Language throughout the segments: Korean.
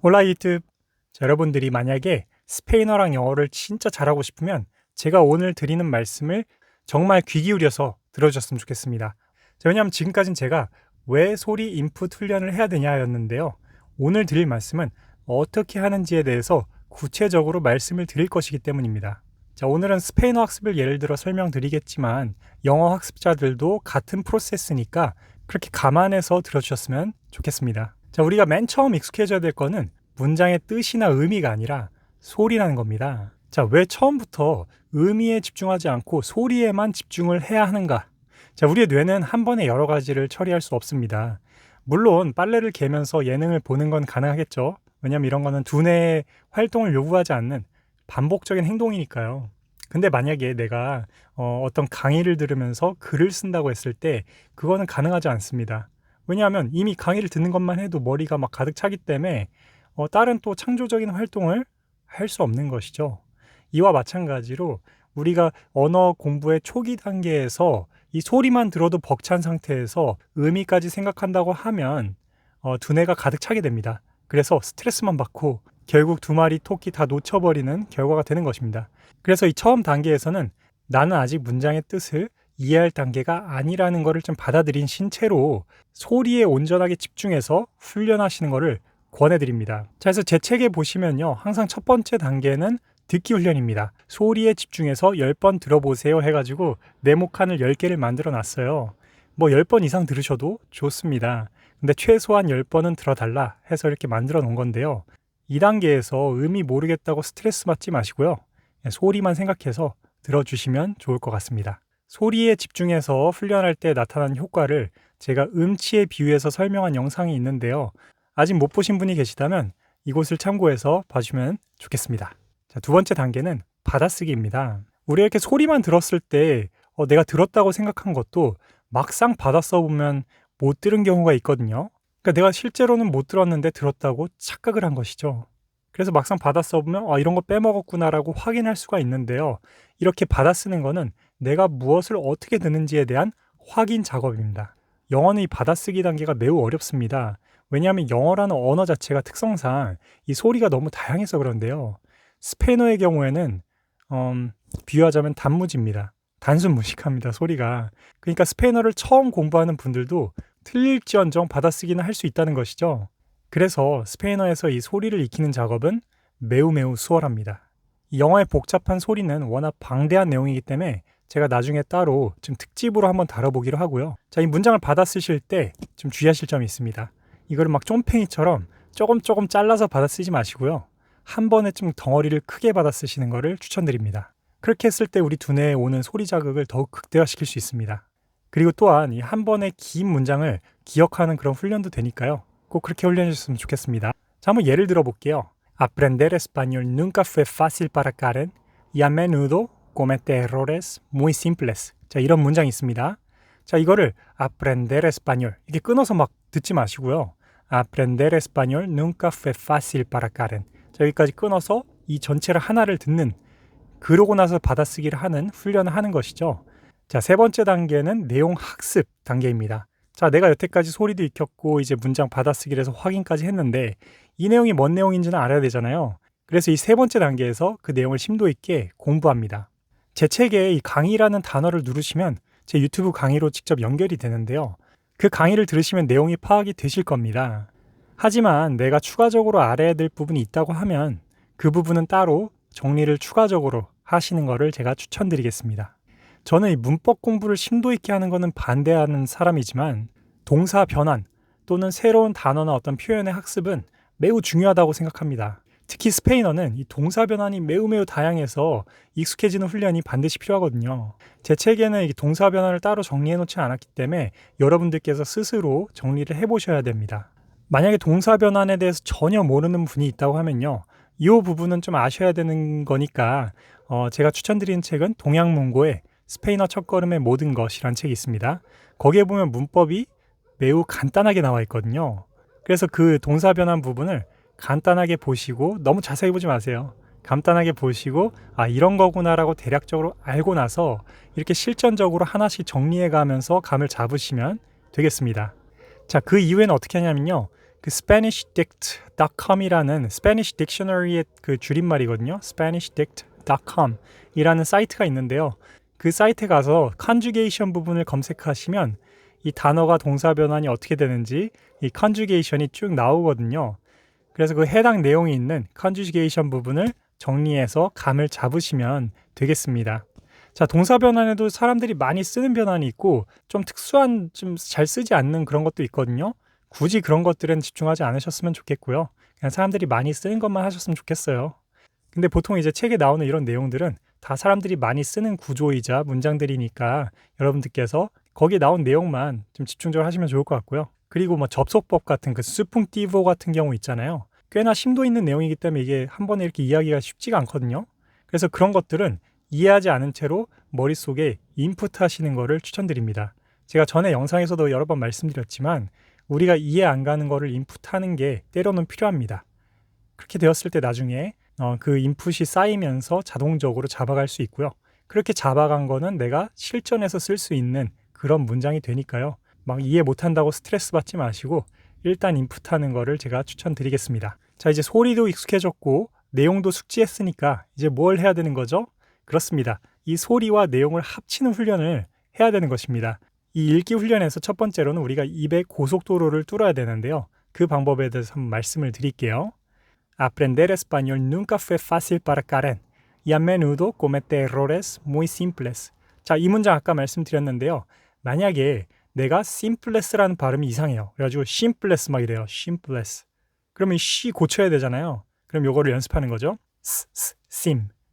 홀라 유튜브. 자, 여러분들이 만약에 스페인어랑 영어를 진짜 잘하고 싶으면 제가 오늘 드리는 말씀을 정말 귀 기울여서 들어주셨으면 좋겠습니다. 자, 왜냐하면 지금까지는 제가 왜 소리 인풋 훈련을 해야 되냐였는데요. 오늘 드릴 말씀은 어떻게 하는지에 대해서 구체적으로 말씀을 드릴 것이기 때문입니다. 자, 오늘은 스페인어 학습을 예를 들어 설명드리겠지만 영어 학습자들도 같은 프로세스니까 그렇게 감안해서 들어주셨으면 좋겠습니다. 자, 우리가 맨 처음 익숙해져야 될 거는 문장의 뜻이나 의미가 아니라 소리라는 겁니다. 자, 왜 처음부터 의미에 집중하지 않고 소리에만 집중을 해야 하는가? 자, 우리의 뇌는 한 번에 여러 가지를 처리할 수 없습니다. 물론 빨래를 개면서 예능을 보는 건 가능하겠죠. 왜냐면 이런 거는 두뇌의 활동을 요구하지 않는 반복적인 행동이니까요. 근데 만약에 내가 어떤 강의를 들으면서 글을 쓴다고 했을 때 그거는 가능하지 않습니다. 왜냐하면 이미 강의를 듣는 것만 해도 머리가 막 가득 차기 때문에 다른 또 창조적인 활동을 할 수 없는 것이죠. 이와 마찬가지로 우리가 언어 공부의 초기 단계에서 이 소리만 들어도 벅찬 상태에서 의미까지 생각한다고 하면 두뇌가 가득 차게 됩니다. 그래서 스트레스만 받고 결국 두 마리 토끼 다 놓쳐버리는 결과가 되는 것입니다. 그래서 이 처음 단계에서는 나는 아직 문장의 뜻을 이해할 단계가 아니라는 것을 좀 받아들인 신체로 소리에 온전하게 집중해서 훈련하시는 것을 권해드립니다. 자, 그래서 제 책에 보시면요, 항상 첫 번째 단계는 듣기 훈련입니다. 소리에 집중해서 10번 들어보세요 해가지고 네모칸을 10개를 만들어 놨어요. 뭐 10번 이상 들으셔도 좋습니다. 근데 최소한 10번은 들어달라 해서 이렇게 만들어 놓은 건데요. 2단계에서 의미 모르겠다고 스트레스 받지 마시고요. 소리만 생각해서 들어주시면 좋을 것 같습니다. 소리에 집중해서 훈련할 때 나타나는 효과를 제가 음치에 비유해서 설명한 영상이 있는데요. 아직 못 보신 분이 계시다면 이곳을 참고해서 봐주면 좋겠습니다. 자, 두 번째 단계는 받아쓰기입니다. 우리가 이렇게 소리만 들었을 때 내가 들었다고 생각한 것도 막상 받아 써보면 못 들은 경우가 있거든요. 그러니까 내가 실제로는 못 들었는데 들었다고 착각을 한 것이죠. 그래서 막상 받아 써보면 이런 거 빼먹었구나라고 확인할 수가 있는데요. 이렇게 받아 쓰는 거는 내가 무엇을 어떻게 듣는지에 대한 확인 작업입니다. 영어는 이 받아쓰기 단계가 매우 어렵습니다. 왜냐하면 영어라는 언어 자체가 특성상 이 소리가 너무 다양해서 그런데요. 스페인어의 경우에는 비유하자면 단무지입니다. 단순 무식합니다, 소리가. 그러니까 스페인어를 처음 공부하는 분들도 틀릴지언정 받아쓰기는 할 수 있다는 것이죠. 그래서 스페인어에서 이 소리를 익히는 작업은 매우 수월합니다. 이 영어의 복잡한 소리는 워낙 방대한 내용이기 때문에 제가 나중에 따로 좀 특집으로 한번 다뤄보기로 하고요. 자, 이 문장을 받아 쓰실 때 좀 주의하실 점이 있습니다. 이거를 막 쫌팽이처럼 조금 잘라서 받아 쓰지 마시고요. 한 번에 좀 덩어리를 크게 받아 쓰시는 것을 추천드립니다. 그렇게 했을 때 우리 두뇌에 오는 소리 자극을 더욱 극대화시킬 수 있습니다. 그리고 또한 이 한 번의 긴 문장을 기억하는 그런 훈련도 되니까요. 꼭 그렇게 훈련해 주셨으면 좋겠습니다. 자, 한번 예를 들어 볼게요. Aprender español nunca fue fácil para Karen y a menudo comete errores muy simples. 자, 이런 문장이 있습니다. 자, 이거를 aprender español 이렇게 끊어서 막 듣지 마시고요. Aprender español nunca fue fácil para Karen. 자, 여기까지 끊어서 이 전체를 하나를 듣는, 그러고 나서 받아쓰기를 하는 훈련을 하는 것이죠. 자, 세 번째 단계는 내용 학습 단계입니다. 자, 내가 여태까지 소리도 익혔고 이제 문장 받아쓰기를 해서 확인까지 했는데 이 내용이 뭔 내용인지는 알아야 되잖아요. 그래서 이 세 번째 단계에서 그 내용을 심도 있게 공부합니다. 제 책에 이 강의라는 단어를 누르시면 제 유튜브 강의로 직접 연결이 되는데요. 그 강의를 들으시면 내용이 파악이 되실 겁니다. 하지만 내가 추가적으로 알아야 될 부분이 있다고 하면 그 부분은 따로 정리를 추가적으로 하시는 것을 제가 추천드리겠습니다. 저는 이 문법 공부를 심도 있게 하는 것은 반대하는 사람이지만 동사 변환 또는 새로운 단어나 어떤 표현의 학습은 매우 중요하다고 생각합니다. 특히 스페인어는 이 동사 변환이 매우 다양해서 익숙해지는 훈련이 반드시 필요하거든요. 제 책에는 이 동사 변환을 따로 정리해 놓지 않았기 때문에 여러분들께서 스스로 정리를 해보셔야 됩니다. 만약에 동사 변환에 대해서 전혀 모르는 분이 있다고 하면요. 이 부분은 좀 아셔야 되는 거니까 제가 추천드리는 책은 동양문고의 스페인어 첫걸음의 모든 것이라는 책이 있습니다. 거기에 보면 문법이 매우 간단하게 나와 있거든요. 그래서 그 동사 변환 부분을 간단하게 보시고 너무 자세히 보지 마세요. 간단하게 보시고 이런 거구나라고 대략적으로 알고 나서 이렇게 실전적으로 하나씩 정리해 가면서 감을 잡으시면 되겠습니다. 자, 그 이후에는 어떻게 하냐면요. 그 SpanishDict.com이라는 Spanish Dictionary의 그 줄임말이거든요. SpanishDict.com 이라는 사이트가 있는데요. 그 사이트에 가서 conjugation 부분을 검색하시면 이 단어가 동사 변환이 어떻게 되는지 이 conjugation이 쭉 나오거든요. 그래서 그 해당 내용이 있는 conjugation 부분을 정리해서 감을 잡으시면 되겠습니다. 자, 동사 변환에도 사람들이 많이 쓰는 변환이 있고 좀 특수한, 좀 잘 쓰지 않는 그런 것도 있거든요. 굳이 그런 것들은 집중하지 않으셨으면 좋겠고요. 그냥 사람들이 많이 쓰는 것만 하셨으면 좋겠어요. 근데 보통 이제 책에 나오는 이런 내용들은 다 사람들이 많이 쓰는 구조이자 문장들이니까 여러분들께서 거기에 나온 내용만 좀 집중적으로 하시면 좋을 것 같고요. 그리고 뭐 접속법 같은 그 수풍티보 같은 경우 있잖아요. 꽤나 심도 있는 내용이기 때문에 이게 한 번에 이렇게 이해하기가 쉽지가 않거든요. 그래서 그런 것들은 이해하지 않은 채로 머릿속에 인풋하시는 거를 추천드립니다. 제가 전에 영상에서도 여러 번 말씀드렸지만 우리가 이해 안 가는 거를 인풋하는 게 때로는 필요합니다. 그렇게 되었을 때 나중에 그 인풋이 쌓이면서 자동적으로 잡아갈 수 있고요. 그렇게 잡아간 거는 내가 실전에서 쓸 수 있는 그런 문장이 되니까요. 막 이해 못한다고 스트레스 받지 마시고 일단 인풋하는 거를 제가 추천드리겠습니다. 자, 이제 소리도 익숙해졌고 내용도 숙지했으니까 이제 뭘 해야 되는 거죠? 그렇습니다. 이 소리와 내용을 합치는 훈련을 해야 되는 것입니다. 이 읽기 훈련에서 첫 번째로는 우리가 입의 고속도로를 뚫어야 되는데요. 그 방법에 대해서 한번 말씀을 드릴게요. Aprender español nunca fue fácil para Karen y a menudo comete errores muy simples. 자, 이 문장 아까 말씀드렸는데요. 만약에 내가 simples라는 발음이 이상해요. 그래가지고 simpless 막 이래요. simpless. 그러면 시 고쳐야 되잖아요. 그럼 요거를 연습하는 거죠.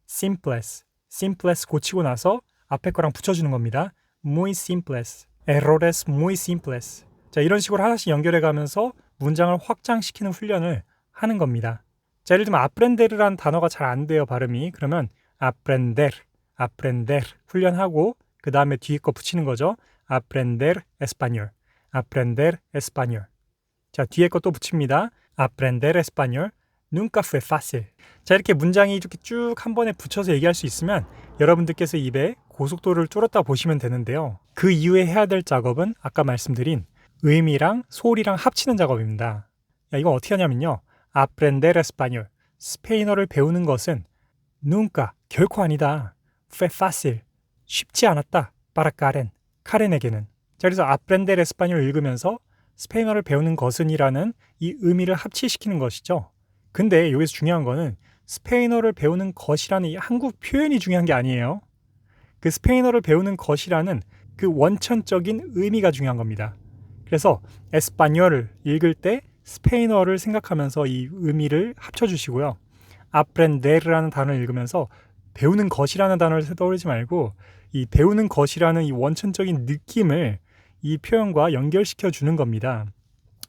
simpless. simpless 고치고 나서 앞에 거랑 붙여주는 겁니다. muy simples. errores muy simples. 자, 이런 식으로 하나씩 연결해 가면서 문장을 확장시키는 훈련을 하는 겁니다. 자, 예를 들면 aprender라는 단어가 잘 안 돼요, 발음이. 그러면 aprender 훈련하고 그 다음에 뒤에 거 붙이는 거죠. aprender español. 자, 뒤에 거 또 붙입니다. aprender español nunca fue fácil. 자, 이렇게 문장이 이렇게 쭉 한 번에 붙여서 얘기할 수 있으면 여러분들께서 입에 고속도로를 뚫었다 보시면 되는데요. 그 이후에 해야 될 작업은 아까 말씀드린 의미랑 소리랑 합치는 작업입니다. 야, 이건 어떻게 하냐면요. aprender español, 스페인어를 배우는 것은 nunca, 결코 아니다. fue fácil, 쉽지 않았다. para Karen, 카렌에게는. 자, 그래서 aprender español 읽으면서 스페인어를 배우는 것은이라는 이 의미를 합치시키는 것이죠. 근데 여기서 중요한 거는 스페인어를 배우는 것이라는 이 한국 표현이 중요한 게 아니에요. 그 스페인어를 배우는 것이라는 그 원천적인 의미가 중요한 겁니다. 그래서 에스파뇰을 읽을 때 스페인어를 생각하면서 이 의미를 합쳐주시고요. aprender라는 단어를 읽으면서 배우는 것이라는 단어를 떠올리지 말고 이 배우는 것이라는 이 원천적인 느낌을 이 표현과 연결시켜 주는 겁니다.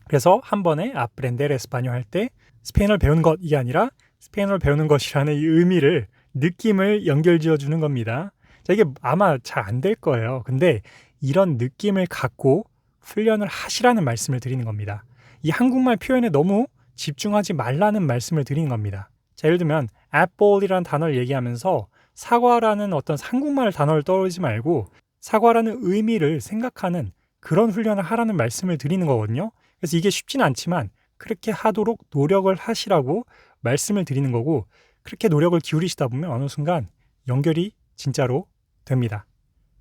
그래서 한 번에 aprender español 할 때 스페인어를 배우는 것 이게 아니라 스페인어를 배우는 것이라는 이 의미를 느낌을 연결지어 주는 겁니다. 자, 이게 아마 잘 안 될 거예요. 근데 이런 느낌을 갖고 훈련을 하시라는 말씀을 드리는 겁니다. 이 한국말 표현에 너무 집중하지 말라는 말씀을 드리는 겁니다. 자, 예를 들면 apple이라는 단어를 얘기하면서 사과라는 어떤 한국말 단어를 떠올리지 말고 사과라는 의미를 생각하는 그런 훈련을 하라는 말씀을 드리는 거거든요. 그래서 이게 쉽지는 않지만 그렇게 하도록 노력을 하시라고 말씀을 드리는 거고 그렇게 노력을 기울이시다 보면 어느 순간 연결이 진짜로 됩니다.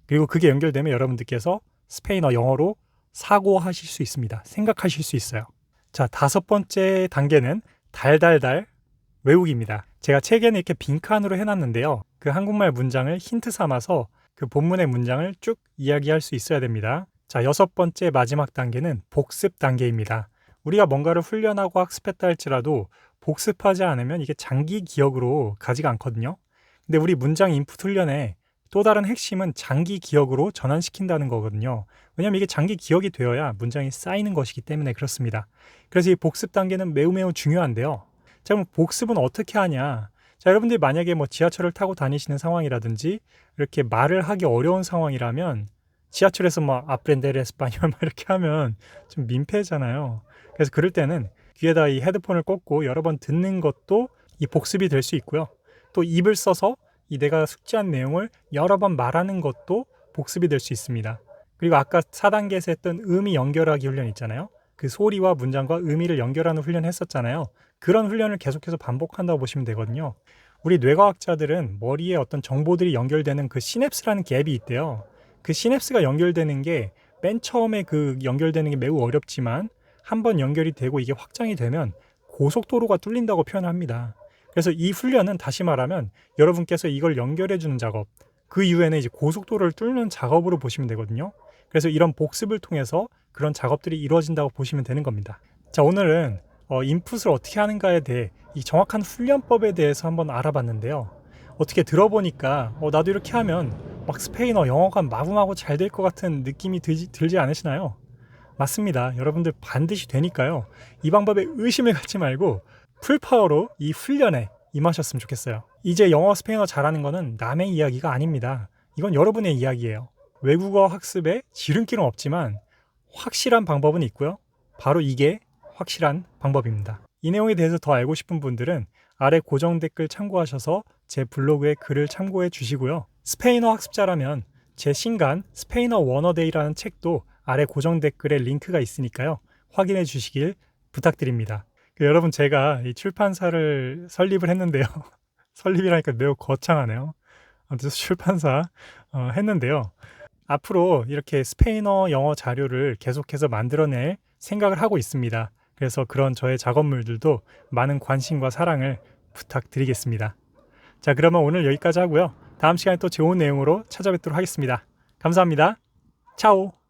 그리고 그게 연결되면 여러분들께서 스페인어 영어로 사고하실 수 있습니다. 생각하실 수 있어요. 자, 5번째 단계는 달달달 외우기입니다. 제가 책에는 이렇게 빈칸으로 해놨는데요. 그 한국말 문장을 힌트 삼아서 그 본문의 문장을 쭉 이야기할 수 있어야 됩니다. 자, 6번째 마지막 단계는 복습 단계입니다. 우리가 뭔가를 훈련하고 학습했다 할지라도 복습하지 않으면 이게 장기 기억으로 가지가 않거든요. 근데 우리 문장 인풋 훈련에 또 다른 핵심은 장기 기억으로 전환시킨다는 거거든요. 왜냐하면 이게 장기 기억이 되어야 문장이 쌓이는 것이기 때문에 그렇습니다. 그래서 이 복습 단계는 매우 중요한데요. 자, 그럼 복습은 어떻게 하냐? 자, 여러분들이 만약에 뭐 지하철을 타고 다니시는 상황이라든지 이렇게 말을 하기 어려운 상황이라면 지하철에서 막 aprender español 막 이렇게 하면 좀 민폐잖아요. 그래서 그럴 때는 귀에다 이 헤드폰을 꽂고 여러 번 듣는 것도 이 복습이 될 수 있고요. 또 입을 써서 이 내가 숙지한 내용을 여러 번 말하는 것도 복습이 될 수 있습니다. 그리고 아까 4단계에서 했던 의미 연결하기 훈련 있잖아요. 그 그 소리와 문장과 의미를 연결하는 훈련을 했었잖아요. 그런 훈련을 계속해서 반복한다고 보시면 되거든요. 우리 뇌과학자들은 머리에 어떤 정보들이 연결되는 그 시냅스라는 갭이 있대요. 그 시냅스가 연결되는 게 맨 처음에 그 연결되는 게 매우 어렵지만 한번 연결이 되고 이게 확장이 되면 고속도로가 뚫린다고 표현합니다. 그래서 이 훈련은 다시 말하면 여러분께서 이걸 연결해 주는 작업, 그 이후에는 이제 고속도로를 뚫는 작업으로 보시면 되거든요. 그래서 이런 복습을 통해서 그런 작업들이 이루어진다고 보시면 되는 겁니다. 자, 오늘은 인풋을 어떻게 하는가에 대해 이 정확한 훈련법에 대해서 한번 알아봤는데요. 어떻게 들어보니까 나도 이렇게 하면 막 스페인어, 영어가 마구마구 잘 될 것 같은 느낌이 들지 않으시나요? 맞습니다. 여러분들 반드시 되니까요. 이 방법에 의심을 갖지 말고 풀파워로 이 훈련에 임하셨으면 좋겠어요. 이제 영어, 스페인어 잘하는 거는 남의 이야기가 아닙니다. 이건 여러분의 이야기예요. 외국어 학습에 지름길은 없지만 확실한 방법은 있고요. 바로 이게 확실한 방법입니다. 이 내용에 대해서 더 알고 싶은 분들은 아래 고정 댓글 참고하셔서 제 블로그에 글을 참고해 주시고요. 스페인어 학습자라면 제 신간 스페인어 원어데이라는 책도 아래 고정 댓글에 링크가 있으니까요. 확인해 주시길 부탁드립니다. 여러분, 제가 이 출판사를 설립을 했는데요. 설립이라니까 매우 거창하네요. 아무튼 출판사 했는데요. 앞으로 이렇게 스페인어, 영어 자료를 계속해서 만들어낼 생각을 하고 있습니다. 그래서 그런 저의 작업물들도 많은 관심과 사랑을 부탁드리겠습니다. 자, 그러면 오늘 여기까지 하고요. 다음 시간에 또 좋은 내용으로 찾아뵙도록 하겠습니다. 감사합니다. 차오!